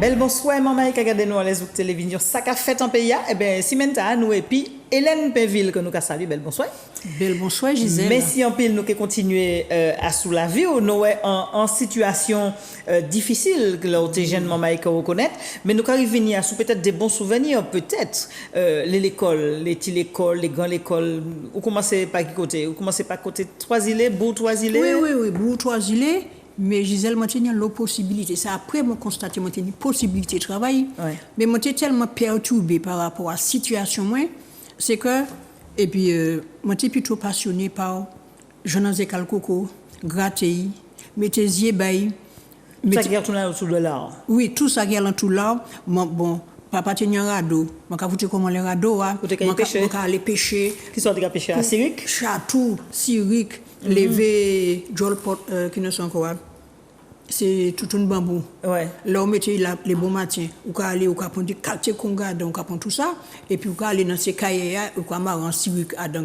Bel bonsoir, maman, et regardez nous à les télévision. Ça qu'a fait en pays, eh bien, Simenta, nous et puis Hélène Péville que nous avons salué. Bel bonsoir. Bel bonsoir, Gisèle. Mais si en pile nous qui continuer à sous la vie, nous sommes en situation difficile que l'autre jeune maman et reconnaître, mais nous arrivons venir à sous peut-être des bons souvenirs, peut-être l'école, les petites écoles, les grandes écoles. Vous commencez par quel côté? Vous commencez par côté Trois-Îlets, Bourg-Trois-Îlets? Oui, Bourg-Trois-Îlets. Mais Gisèle, moi, j'ai la possibilité. C'est après, moi, constaté, moi, j'ai une possibilité de travail. Ouais. Mais moi, j'ai tellement perturbé par rapport à la situation, moi, c'est que, et puis, moi, j'ai plutôt passionné par Jonas et Calcoco, Grattei, Métésier Baye. Ça qui est retourné autour de l'art. Oui, tout ça qui est autour de l'art. Bon, papa tenait un radeau. Moi, quand vous dites comment les radeaux, moi, quand aller pêcher. Qui sont allés pêcher à Syrique? Chatou, Syrique. Lever Jolpot qui ne sont quoi, c'est tout un bambou. Ouais. Là on mettait les bons matins, ou qu'à aller ou qu'à prendre des quartiers qu'on garde, on qu'à prendre tout ça, et puis ou qu'à aller dans ces cahiers ou qu'à marrer en Syrique à dans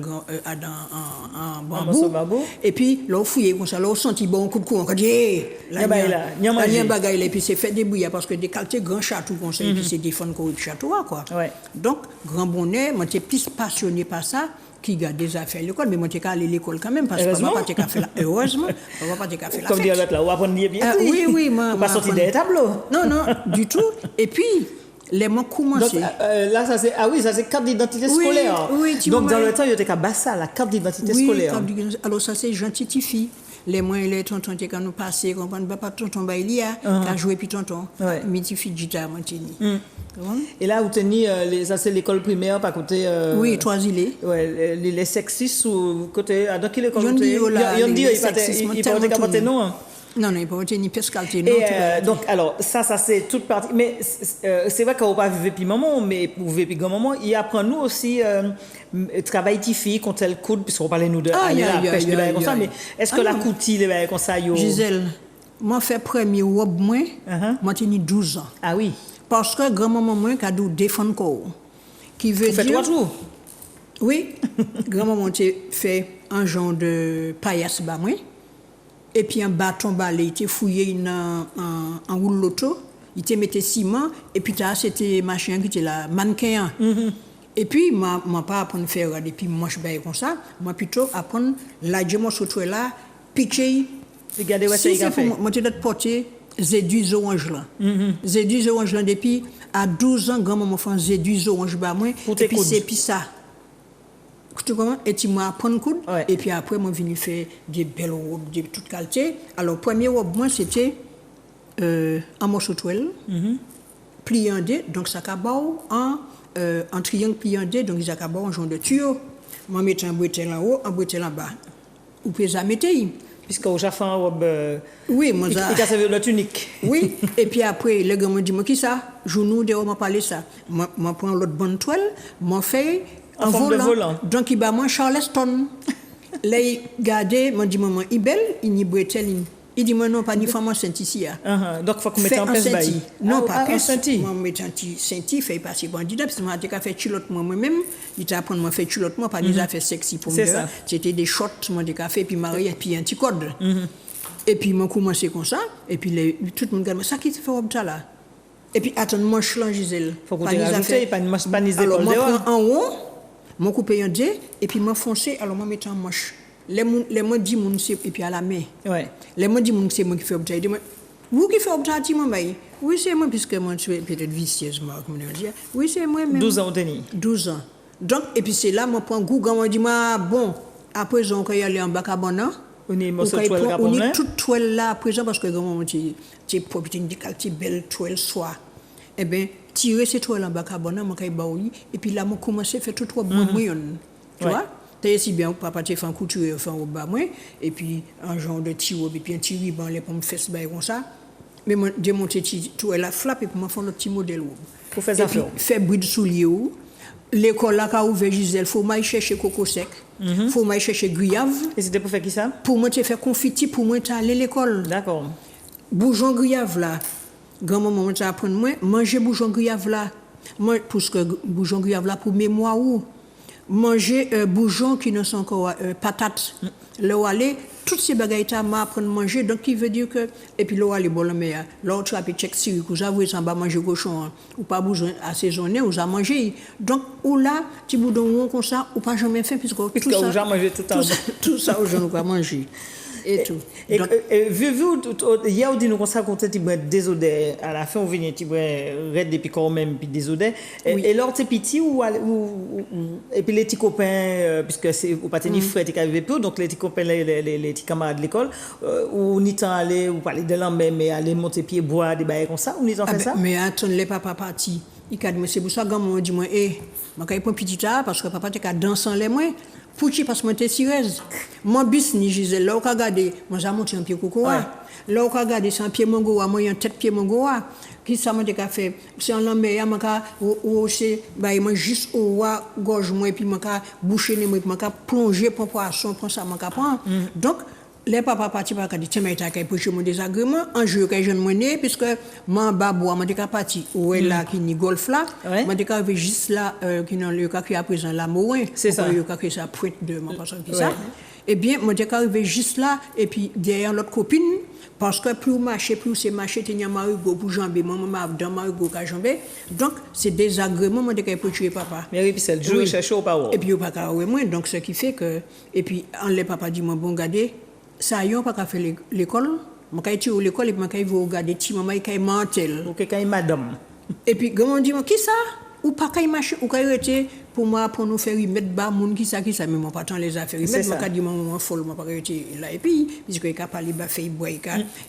bambou. Et puis là on fouillait comme ça, là on sentit bon coup de courant, on dit la bagaille là, et puis c'est fait débrouiller parce que des quartiers grands châteaux comme ça, et puis c'est des fonds de château quoi. Ouais. Donc grand bonnet, moi j'étais plus passionné par ça. Qui garde des affaires à l'école, mais moi, j'ai qu'à aller à l'école quand même, parce que papa, j'ai qu'à faire la... Heureusement, papa, j'ai qu'à faire la fête. Comme dit l'autre là, on apprend bien. Oui, pas sortir des tableaux. Non, du tout. Et puis, les mots commencé. Donc, là, ça c'est carte d'identité scolaire. Oui, donc, dans le temps, il y a qu'à ça, la carte d'identité scolaire. Alors, ça, c'est gentil. Les mois et les tontons, quand nous passons, comprendre, papa, tonton, il y a, qu'à jouer, puis tonton. Miti fit guitare, et là, vous tenez, ça c'est l'école primaire, par côté. Oui, Trois-Îlets. Ouais, les sexistes ou côté. Dans quelle école? Il pas capoter non. Non, il faut ni pescalter. Et donc, alors, ça c'est toute partie. Mais c'est vrai qu'on ne va pas vivre depuis maman, mais pour vivre depuis grand-maman, il apprend nous aussi travail fille contre le coude, puisqu'on parlait nous de la pêche de bail comme ça, mais est-ce que la coutille, les bail comme ça, Gisèle, moi, fait premier robe, moi, j'ai 12 ans. Ah oui. Parce que grand-maman, moi, qui a dû défendre corps. Qui veut dire. Fait 3 jours? Oui. Grand-maman, fait un genre de paillasse, bah, moi. Et puis un bâton balai, il était fouillé en roule l'auto, il était mis ciment, et puis c'était machin qui était là, mannequin. Et puis, moi, pas apprendre à faire, et puis moi, je vais comme ça, moi plutôt apprendre, là, je me retrouve là, pitcher. Regardez, si c'est pour moi, je dois porter Z12 orange là. Z12 orange là, depuis à 12 ans, grand-maman fait Z12 orange, bah, moi, et puis c'est puis ça. Et tu m'as appris un coup, et puis après, moi, je suis faire des belles robes de toute qualité. Alors, première robe, moi, c'était un morceau de toile, plié en deux, donc ça cabao, en triangle plié en deux, donc ça cabao en genre de tuyau. Moi, je mettais un bretelle en haut, un bretelle en bas. Ou puis ça mettait. Puisqu'au Japon, en robe. Oui, moi, ça. Il a servi de tunique. Oui, et puis après, le gars m'a dit, moi, qui ça? Genou, de m'a parlé ça. Moi, prends l'autre bonne toile, moi, fait. En forme de volant. Donc, il va moi Charleston. Là, il regardait, m'a dit, maman, il est belle, il n'y bretelle. Il dit, moi, non, pas ni femme enceinte ici. Donc, il faut qu'on mette en pince bail. Non, pas pince. Moi, je mets un petit senti, fait passer bandit, parce que moi, j'ai fait culotte moi-même. Il t'a appris à faire culotte moi, pas des affaires sexy pour moi. C'était des shorts, moi, j'ai fait, puis marié, puis un petit code. Et puis, moi, commencé comme ça, et puis, tout le monde regarde, ça qui te fait comme ça, là? Et puis, attends, moi, je suis Gisèle. Faut qu'on te rajoute, pas ni épaules. Alors, moi, prends en haut. Moi coupé un dé et puis moi foncé alors moi mettre en manche les moi dit mon c'est et puis à la main les moi dit mon c'est moi qui fait objet dit moi vous qui fait objet moi bail oui c'est moi puisque moi je suis peut-être vicieusement comme on dit oui c'est moi même 12 ans Denis 12 ans donc et puis c'est là moi prends goût moi dit moi bon à présent quand y aller en bacabana on est toute toile là à présent parce que moi j'ai profité d'une qualité belle toile soie eh ben tirer ces toiles en bas carbone moi kay baouli et puis là moi commencer faire tout trois moyen tu vois t'es si bien papa tu fait en couture enfin au bas moi et puis un genre de tiro et puis un petit ruban les pommes fesses bail comme ça mais moi démonter toile la flap et puis moi faire le petit modèle pour faire ça faire bride soulier l'école là qu'a ouvert Gisèle faut m'aller chercher coco sec faut m'aller chercher gruyave et c'était pour faire qui ça pour moi tu faire confiti pour moi aller l'école d'accord bourgeon gruyave là grand-maman m'a appris moi manger bouchon gruyave là moi parce que bouchon gruyave là pour mémoire ou manger bouchon qui ne sont encore patates le aller toutes ces bagailles m'a apprendre à manger donc qui veut dire que et puis là les bon mais là tu as check si vous avez ça va manger cochon ou pas besoin assaisonner ou à manger donc ou là tu boudon comme ça ou pas jamais faim puisque tout ça déjà manger tout ça je ne pas manger et tout. Et vu hier on dit nous comme ça qu'on était des odeurs à la fin on venait tu red depuis quand même puis des odeurs et lors t'es petit ou et puis les petits copains puisque c'est ou pas tenir frère qui arrivé peu donc les petits copains les petits camarades de l'école ou ni temps aller ou parler de l'ambert mais aller monter pied boire des bails comme ça ou ni temps fait ça mais attends les papa parti il cadre c'est pour ça quand on dit moi moi quand il prend petit tard parce que papa t'es qu'à danser les moi Pouchi parce que moi t'es sérieuse. Mon bis ni Gisèle là on regarder moi j'ai monté un pied coco là on regarder c'est un pied mongo moi un tête pied mongo qui ça m'a déjà fait c'est un lambe ya maka ou c'est bah moi juste au gorge moi puis maka boucher ne moi maka plonger pour poisson prend ça maka prend donc les papa parti pas dit tiens mais t'as qu'à pocher mon désagrément en jeu que jeune monnaie puisque mon babo m'a dit qu'à parti ou là qui ni golf là m'a dit qu'à juste là qui dans le cas qui à présent la mourin c'est ça le cas que ça pointe de mon passant qui ça et bien m'a dit qu'à arriver juste là et puis derrière l'autre copine parce que plus marcher plus c'est marcher tenir marigot pour jamber maman dans marigot ka jamber donc c'est désagrément m'a dit qu'à pocher papa mais puis c'est le jour il cherche au pas et puis au pas ka moi donc ce qui fait que et puis en les papa dit moi bon garder ça yon pas qu'à faire l'école moi kay ti l'école et moi kay vous regarder ti maman kay mentel OK kay madame et puis comment dit moi qui ça ou pas kay marcher ou kay rete pour moi pour nous faire mettre bas moun qui ça mais moi pas tant les affaires mettre moi ka dit moi folle moi pas rete là et puis puisque il ka parler ba fait boire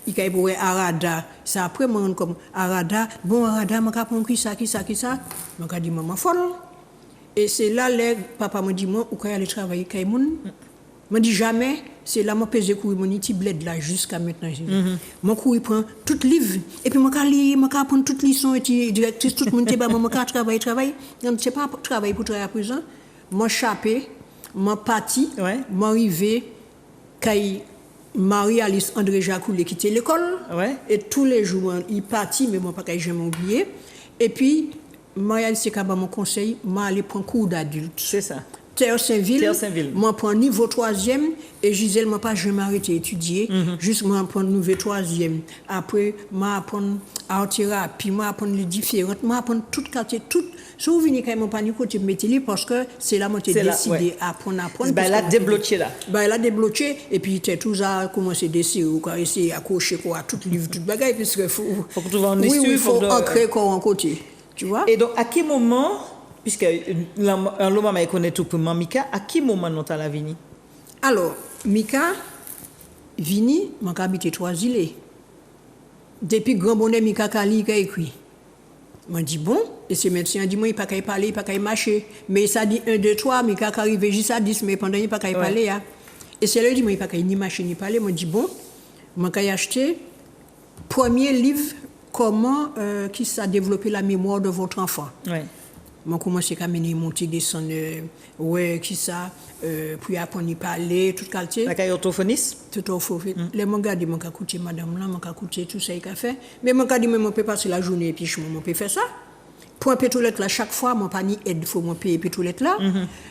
il kay pour arada ça après moi comme arada bon arada moi ka prendre qui ça moi ka dit maman folle et c'est là les papa me dit moi ou kay aller travailler kay moun me dit jamais c'est là moi pèse courir mon petit bled là jusqu'à maintenant mon courir prend tout livre et puis moi ka lire moi ka prendre toute leçon et directrice tout monde ba moi ka travailler donc c'est pas travail pour travailler à présent moi chapé moi parti moi arrivé kay Marie-Alice André Jacoulet quitter l'école et tous les jours il parti mais moi pas kay jamais oublié et puis Marie-Alice c'est mon conseil moi aller prendre cours d'adulte c'est ça Terre Saint-Ville, moi prends niveau 3e et Gisèle m'a pas jamais arrêté étudier, juste moi prendre niveau 3e. Après moi apprendre art thérapie, moi apprendre les différentes, moi apprendre tout quartier tout. Si vous venez quand même pas ni côté mettre parce que c'est là moi j'ai décidé apprendre. Bah là débloqué là. Bah là débloqué et puis tu tout ça commencer dessin ou essayer accrocher quoi tout livre tout bagaille parce que faut que tu vas en histoire, il faut ancrer quoi en côté. Tu vois? Et donc à quel moment puisque l'homme m'a connaît tout pour Mika, à quel moment nous t'as la vini? Alors, Mika vini, m'a habité Trois-Îles. Depuis grand bonnet Mika Kali qui a écrit. M'a dit bon, et ce médecin a dit moi il pas qu'à parler, il pas qu'à marcher, mais ça dit 1 2 3 Mika qui arrive juste à 10 mais pendant il pas qu'à parler et c'est là dit moi il pas qu'à ni marcher ni parler, m'a dit bon, m'a qu'à acheter premier livre comment qui ça développer la mémoire de votre enfant. Moi commencé à mener monter descendre qui ça puis apprendre à parler tout quartier la caille orthophoniste tout orthophoniste les mon gars dit mon ka écouter madame là mon ka écouter tout ça il a fait mais mon gars dit moi peut passer la journée et puis je peux faire ça point pétrolette là chaque fois mon pas ni aide faut mon payer pétrolette là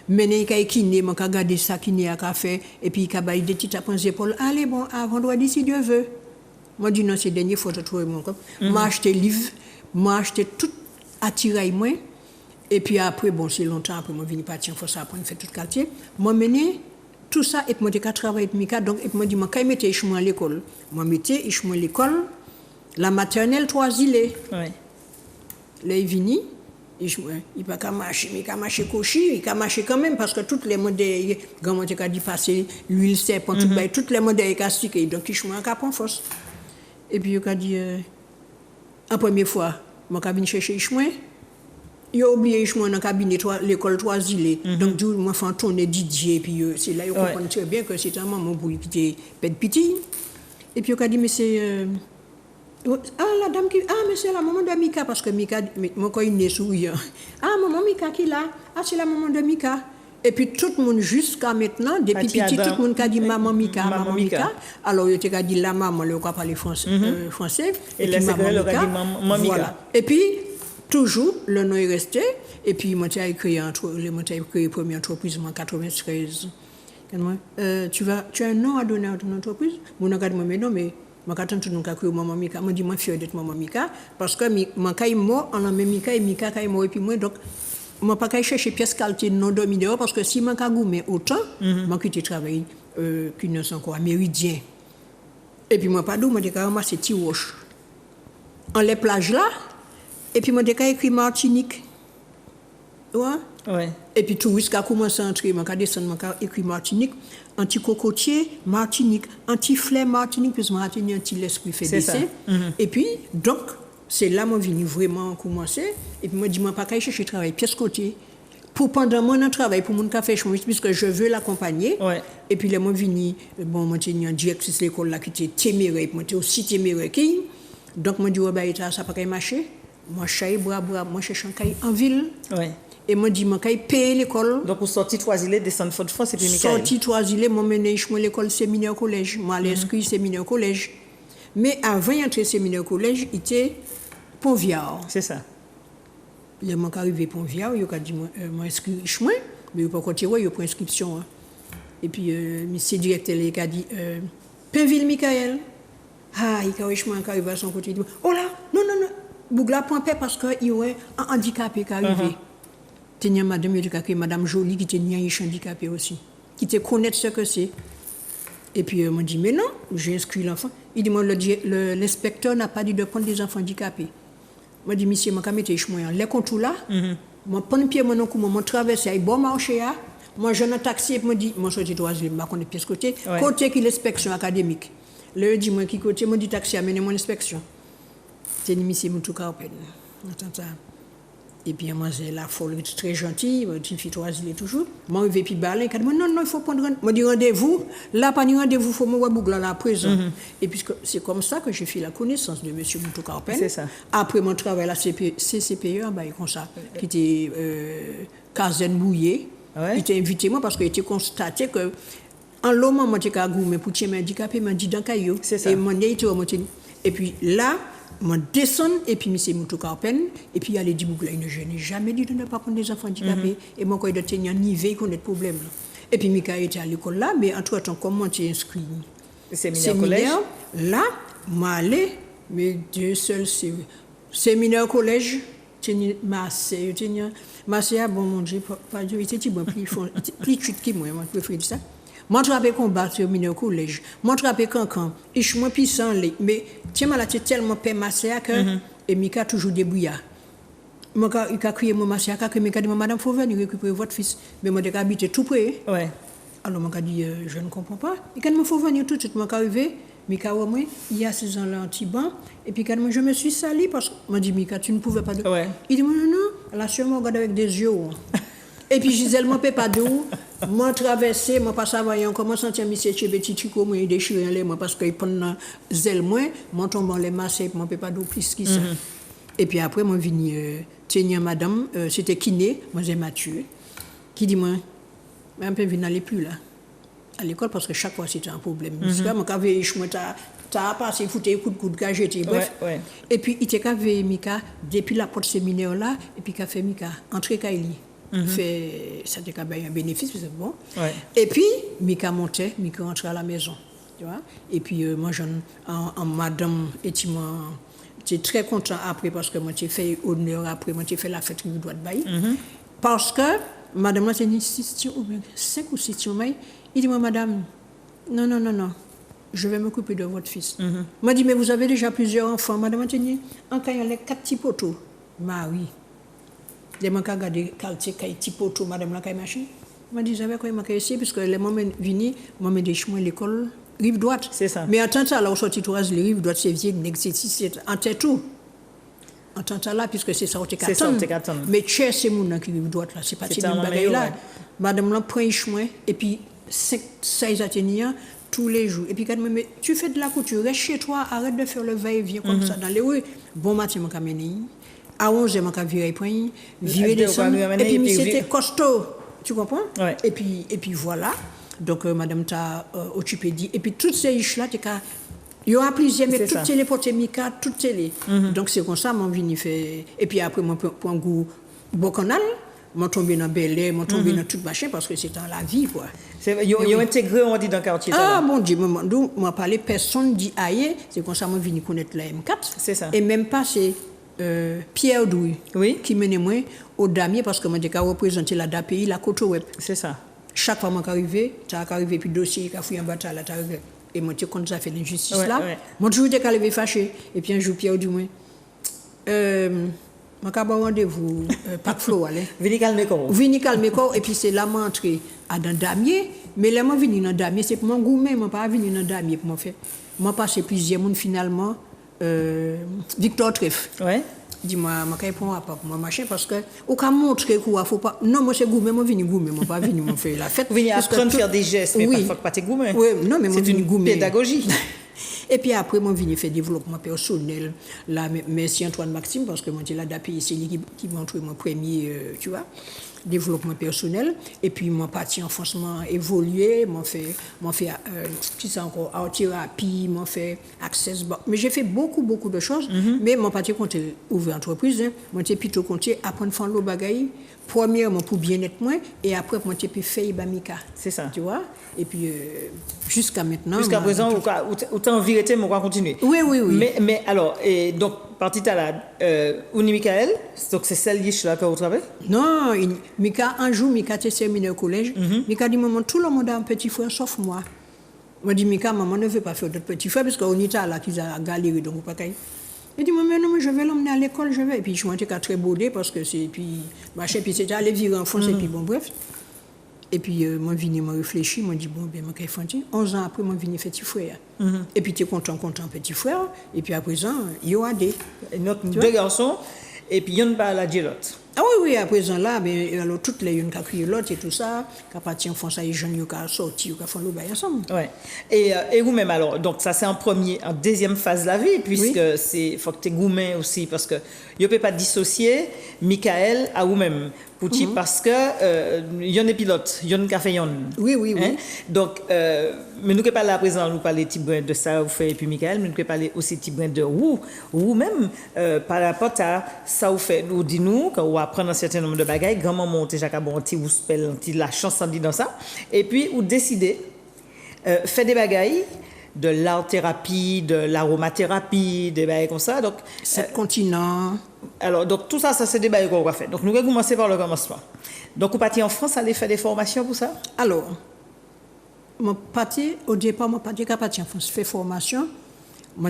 mais il ka kiné mon ka garder ça kiné a fait et puis il ka bailler des petites apprendre épaules allez bon à vendredi si Dieu veut moi dit non c'est dernier faut trouver mon comme m'a acheté livre m'a acheté tout attirail moi. Et puis après, bon, c'est longtemps après, moi, je viens partir, il faut ça apprendre, faire tout le quartier. Moi, mené tout ça, et moi, j'ai travaillé avec Mika, donc, et moi, je dis, moi, quand je mettais à l'école, moi, je mettais à l'école, la maternelle Trois-Îles. Là, il vient, il ne peut pas marcher, mais il peut marcher cochi, il peut marcher quand même, parce que toutes les modèles, quand moi, j'ai dit passer l'huile serpent, toutes les modèles, il stické, donc, il chemin à en force. Et puis, il a dit, la première fois, moi, je viens chercher le chemin. Il a oublié je suis dans cabinet l'école Trois-Îles donc du moi fait tourner Didier puis c'est là il comprend très bien que c'est un maman pour lui qui était petit et puis il a dit mais c'est la dame qui mais c'est la maman de Mika parce que Mika moi quand il est souriant maman Mika qui là c'est la maman de Mika et puis tout le monde jusqu'à maintenant depuis petit tout le monde a dit maman Mika alors il a dit la maman le quoi parler français et la maman Mika et puis toujours le nom est resté et puis moi j'ai créé une première entreprise en 93 Tu as un nom à donner à ton entreprise? Mon regarde moi mais non mais moi quand tout nous ka maman Mika, moi dis moi fier d'être maman Mika parce que moi kay moi en la même Mika et Mika kay moi et puis moi donc moi pas kay chercher pièce qualité non dormi dehors parce que si moi ka goumé autant moi quitter travail qu'une encore à Méridien et puis moi pas d'où moi de ramasser petit roche en les plages là et puis moi de écrit Martinique. Ouais. Et puis touriste qui a commencé à entrer, je descendre, je écrit Martinique, anti-cocotier, Martinique, anti-fleur, Martinique, puis je m'ai anti-l'esprit fait baisser. Et puis, donc, c'est là que je suis vraiment commencer. Et puis, je dis, je ne vais pas chercher travail pièce côté. Pour pendant mon travail, pour mon café, puisque je veux l'accompagner. Ouais. Et puis, là, je suis venu, bon, je suis en directrice de l'école là, qui était téméraire, je suis aussi téméraire. Donc, je dis, ça ne va pas marcher. Moi, je suis moi, je suis en ville. Ouais. Et moi, je dis, payer l'école. Donc, vous sortez Trois-Îlets, descendre Fort-de-France et puis Michael. Sorti Trois-Îlets, moi, je suis l'école séminaire collège. Moi, j'ai inscrit séminaire collège. Mais avant d'entrer séminaire collège, il était Pont-Viard. C'est ça. Il est arrivé à Pont-Viard, il a dit, moi, inscrit chemin, mais il n'a pas continué, il a pris inscription. Et puis, monsieur directeur, il a dit, Pinville, Michael. Ah, il a dit, chemin, il arrive à son côté. Il dit, oh là, non. Bougla point paix parce qu'il y a un handicapé qui est arrivé. Tenir madame Jolie qui était handicapée aussi, qui te connaît ce que c'est. Et puis, moi, dit, mais non, j'ai inscrit l'enfant. Il dit, moi, l'inspecteur n'a pas dit de prendre des enfants handicapés. Moi, dit, monsieur, je vais mettre les chemins. Les contours là, je prends pied, je traverse, je bon marché, moi, je un taxi, et je dis, moi, je suis droisier, je vais pièce côté. Côté qui l'inspection académique. Le dit, moi, qui côté, moi, dit, taxi, amène mon inspection. C'est une monsieur, je suis et puis, moi, c'est la folle très gentille, une fille troisième toujours. Moi, je vais puis baler, elle dit, non, il faut prendre rendez-vous. Moi, je dis rendez-vous, là, pas de rendez-vous, il faut me voir là, à présent. Et puis, c'est comme ça que j'ai fait la connaissance de M. Moutou Carpen. C'est ça. Après mon travail à la CCPE, comme ça, qui était Kazen Bouillé. Il était invité moi parce qu'il était constaté que, en l'homme, moi, j'étais à Goumé pour tirer handicapé, m'a dit dans Caillou. C'est ça. Et puis là, je descends, et puis M. Moutou Carpen, et puis il a dit, je n'ai jamais dit de ne pas prendre des enfants handicapés, et moi, quand il a tenu un niveau, il y a des problèmes. Et puis Mika était à l'école là, mais entre-temps, comment tu es inscrit? Séminaire là, je suis allé, mais deux seuls séminaire collège, Marseille, bon, mon Dieu, pas de vérité, plus chute que moi, je préfère ça. Moi, je vais combattre au collège. Moi, je vais cancan. Et je suis puissant. Mais, tiens, là, c'est tellement peur Marseille que. Et Mika toujours débrouillé. Moi, il a crié mon Marseille, que Mika dit, madame, il faut venir récupérer votre fils. Mais moi, je habite tout près. Ouais. Alors, moi, je dit, je ne comprends pas. Et quand il faut venir tout de suite, moi, je suis arrivé. Mika, il y a 6 ans là, en Tiban. Et puis, quand moi, je me suis sali parce que. Moi, dit, Mika, tu ne pouvais pas. Ouais. Il dit, non, là, sûrement, regarde avec des yeux. Et puis Gisèle, moi, je ne pas d'où. Moi, traversé, moi, pas savoir, comment sentir M. Chebeti Chico, moi, il déchire les moi, parce qu'il prend zèle, moi, tombe en les masses, moi, je ne pas d'où plus que ça. Et puis après, moi, je viens tenir madame, c'était Kiné, moi, j'ai Mathieu, qui dit, moi, un peu, je n'allais plus là, à l'école, parce que chaque fois, c'était un problème. Parce que moi, quand je t'as passé, foutu un coup de coude, j'étais, bref. Et puis, il était qu'avec Mika, depuis la porte séminaire là, et puis, qu'a fait Mika, entrer Kaili. Fait ça te un bénéfice c'est bon et puis Mika montait Mika rentrait à la maison tu vois et puis moi en madame et tu moi j'étais très content après parce que moi j'ai fait honneur après moi j'ai fait la fête du droit de bail parce que madame m'a dit 5 ou 6 mai il dit moi madame non je vais m'occuper de votre fils m'a dit mais vous avez déjà plusieurs enfants madame m'a dit en quand il y a les 4 petits poteaux bah oui. Je me suis regardé quartier petit poteau madame la machine. Je me dis j'avais quoi m'a ici parce que les moments venus moi me déchemou l'école rive droite. C'est ça. Mais attends ça là au sorti trois les rive droite c'est vieux c'est en tête tout. Attends ça là puisque c'est ça au T4. Mais cher c'est mon qui rive droite là c'est pas c'est une bagaille là. Madame la prend chemin et puis 5-6 athéniens tous les jours et puis quand même tu fais de la couture reste chez toi arrête de faire le va-et-vient comme ça dans les rues. Bon matin m'a mené à 11 je m'en virer point virer descendre et puis c'était costaud tu comprends et puis voilà donc madame t'a occupé dit et puis toutes ces iches là il y a plusieurs mais toutes les portées Mika toutes les donc c'est comme ça mon vini fait et puis après moi pour un goût bon canal m'ont tombé dans Bel Air, m'ont tombé dans tout machin parce que c'est dans la vie, quoi. Ils ont intégré, on dit, dans le quartier. Ah, mon Dieu, moi, parlé, personne dit aïe, c'est comme ça que je viens connaître la M4. C'est ça. Et même pas, c'est Pierre Douy qui menait moi au damier parce que moi, j'ai représenté la DAPI, la Côte-Ouest. C'est ça. Chaque fois que je suis arrivé, puis le dossier, qui a fouillé en bataille, là, arrivé. Et moi, quand ça fait l'injustice là, moi, toujours été arrivé fâché. Et puis un jour, Pierre Douy, je vais rendez-vous, Pac Flo, allez. Vini calmer et puis c'est là, je entré à dans damier. Mais là, je venu dans damier, c'est pour mon gourmet, je ne pas venu dans damier pour moi faire. Moi, passé plusieurs monde finalement, Victor Treff. Ouais. Dis-moi, je ne réponds pas pour moi, machin, parce que, au cas montrer qu'il faut pas. Non, moi, c'est gourmet, moi, venu gourmet, moi, pas venu, faire la fête. Vous venez apprendre à faire des gestes, mais parfois pas tes gourmet. Oui, non, mais moi, c'est une pédagogie. Et puis après, moi, je viens faire développement personnel. Là, merci Antoine Maxime, parce que moi, j'ai la DAPI, c'est lui qui m'a montré mon premier, tu vois, développement personnel. Et puis, mon parti enfoncement évolué, m'a fait art thérapie, m'a fait access. Mais j'ai fait beaucoup de choses. Mais mon parti compte ouvrir entreprise. Moi, j'ai plutôt compté apprendre à faire le bagaille. Premièrement, pour bien-être moins. Et après, moi, j'ai pu faire Ibamika. C'est ça. Tu vois? Et puis, jusqu'à maintenant. Jusqu'à présent, où t'as envie de on va continuer. Oui. Mais alors, et donc, partie à la Ouni Michael, donc c'est celle qui est là que vous travaillez? Non, Mika, un jour, Mika était séminaire au collège. Mika dit, maman, tout le monde a un petit frère, sauf moi. Moi, dit, Mika, maman ne veut pas faire d'autres petits frères, parce qu'on était là, qu'ils ont galéré, donc pas qu'à. Il dit, maman, non, mais je vais l'emmener à l'école, je vais. Et puis, je suis très baudé, parce que c'est, puis, machin, puis c'était aller vivre en France, et puis bon, bref. Et puis, moi, je viens, je réfléchis, moi, je dis, bon, ben, je vais faire 11 ans après, moi, je viens faire petit frère. Et puis, tu es content, petit frère. Et puis, à présent, il y a des. Deux garçons, et puis, il y en a pas la l'autre. Ah oui, à présent, là, ben, alors, toutes les jeunes qui ont crié l'autre et tout ça, qui appartiennent en France, les jeunes qui ont sorti, qui font le bail ensemble. Ouais. Et vous-même, alors, donc, ça, c'est en deuxième phase de la vie, puisque c'est, faut que tu es gourmet aussi, parce que, ne peut pas dissocier Michael à vous-même. Parce que il y a des pilotes, il y a des cafés. Oui. Hein? Donc, mais nous ne pouvons pas là à présent, nous parler de ça, vous faites, et puis Michael, mais nous pouvons parler aussi de vous-même, par rapport à ça, vous faites, nous dis-nous, quand vous apprenez un certain nombre de bagages, grand-maman, vous avez vous spell, la chance en dit dans ça, et puis vous décidez, faire des bagages, de l'art-thérapie, de l'aromathérapie, des bagages comme ça. Donc, 7 continents. Alors, donc tout ça, c'est des bagages qu'on va faire. Donc, nous allons commencer par le commencement. Donc, vous partez en France, aller faire des formations pour ça? Alors, au départ, je suis parti en France, faire formation.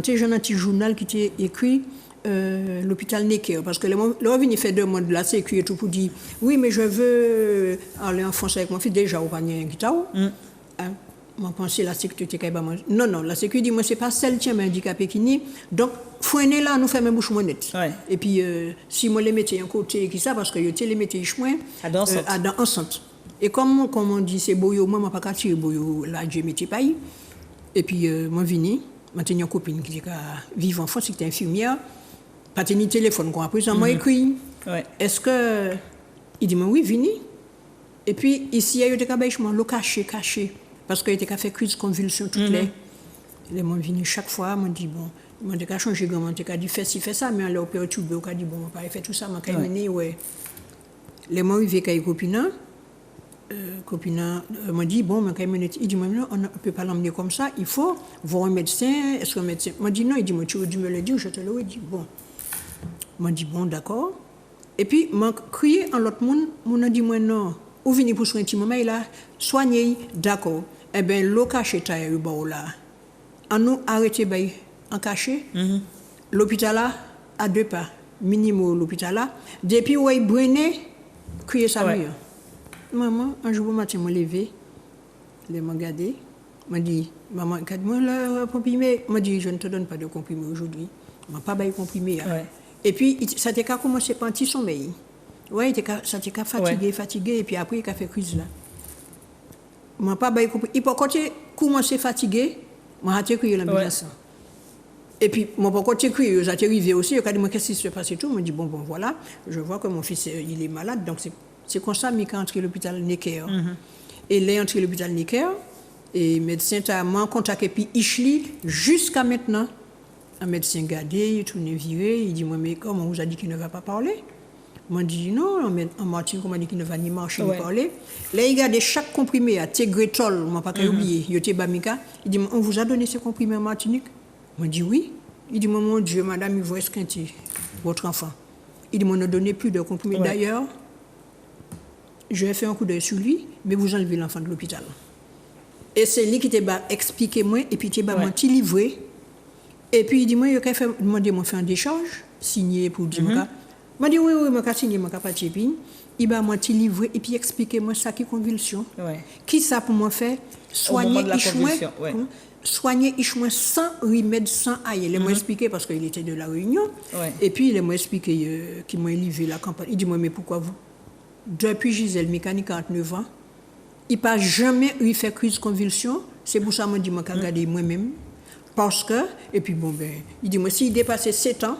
J'ai un petit journal qui était écrit l'hôpital Necker. Parce que le revenu fait 2 mois de la sécu et tout pour dire oui, mais je veux aller en France avec mon fils. Déjà, on va aller en guitare. Je pensais la sécurité qui non, la sécurité, moi, ce n'est pas celle qui est handicapée qui nie. Donc, il faut aller là, nous faire mes bouches monnettes. Ouais. Et puis, si moi les mettais un côté, qui ça, parce que je les mettais à enceinte. Et comme on dit, c'est beau, moi, je ne peux pas tirer beau, là, je ne mettais pas. Et puis, moi, je viens, j'ai une copine qui vit en France, qui était infirmière, pas de téléphone, quoi. Après, moi, écrit, est-ce que. Il dit, oui, vini. Et puis, ici, il y a eu des cabèchements, le caché. Parce qu'il était fait crise convulsion toutes les mois venus chaque fois me dit bon moi j'ai changé comment t'es dit fais ci fais ça mais alors perturbé au cas dit bon on va faire tout ça m'a mené les mois arrivé kay copina m'a dit bon m'a mené il dit moi non on ne peut pas l'emmener comme ça il faut voir un médecin est-ce qu'un médecin m'a dit non il dit moi tu veux me le dire je te le dis bon m'a dit bon d'accord et puis m'a crié en l'autre monde m'a dit moi non ou venir pour soigner maman il a soigné d'accord eh ben le cachet taille là en nous arrêter bay en cachet l'hôpital là à 2 pas minimum l'hôpital là depuis où il brûlé crier ça mieux maman un jour matin me lever les m'a regardé m'a dit maman quand moi le comprimé m'a dit je ne te donne pas de comprimé aujourd'hui m'a pas bail comprimé et puis ça t'est qu'à commencer par un petit sommeil. Oui, ça t'est fatigué, et puis après, il a fait crise là. Je n'ai pas compris. Il peut commencer fatigué, je vais crier l'ambulance. Et puis, je peux crier, j'ai arrivé aussi, il a dit, qu'est-ce qui se passe et tout. Je me dis, bon, voilà, je vois que mon fils, il est malade, donc c'est comme ça qu'il est entré à l'hôpital Necker. Et il est entré à l'hôpital Necker, et le médecin m'a contacté, puis Ishli, jusqu'à maintenant, un médecin gardé, il tourne viré, il dit, moi, mais comment vous a dit qu'il ne va pas parler? Moi, je dis non, mais en Martinique, on m'a dit qu'il ne va ni marcher ni parler. Là, il regarde chaque comprimé à Tegretol, on m'a pas oublié, Yoté Bamika. Il dit, on vous a donné ces comprimés en Martinique? Moi, je dis oui. Il dit, mon Dieu, madame, il voit esquinter votre enfant. Il dit, on ne donné plus de comprimés. D'ailleurs, je vais faire un coup d'œil sur lui, mais vous enlevez l'enfant de l'hôpital. Et c'est lui qui t'a expliqué moi, et puis il m'a petit livré. Et puis il dit, moi, il a fait demander moi faire un décharge, signé pour dire, m'a dit, oui, je vais signer, je vais pas de il m'a petit livré, et puis expliqué moi ça qui convulsion. Qui ça pour moi faire? Soigner Ichouin sans remède, sans aïe. Il m'a expliqué parce qu'il était de la Réunion. Et puis il m'a expliqué qu'il m'a livré la campagne. Il dit, moi, mais pourquoi vous? Depuis Gisèle Mécanique, 49 ans, il n'a jamais eu fait crise de convulsion. C'est pour ça que je dis, je regarder moi-même. Parce que, et puis bon, ben, il dit, moi, s'il dépassait 7 ans,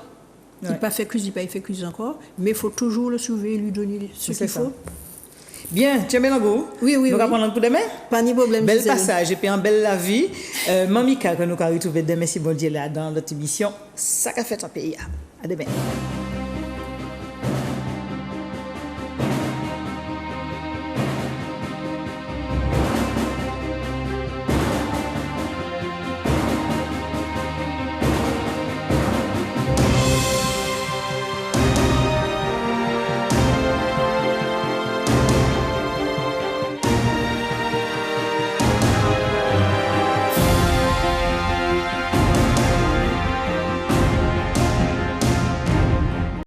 il n'a pas fait crise, il n'a pas fait crise encore, mais il faut toujours le surveiller, lui donner ce qu'il faut. Bien, tu es bien go? Oui. Nous allons prendre un coup de main? Pas de problème. Bel passage, et puis un bel la vie. Mamika, que nous allons retrouver demain, si bon Dieu là, dans notre émission, ça qu'a fait ton pays. À demain.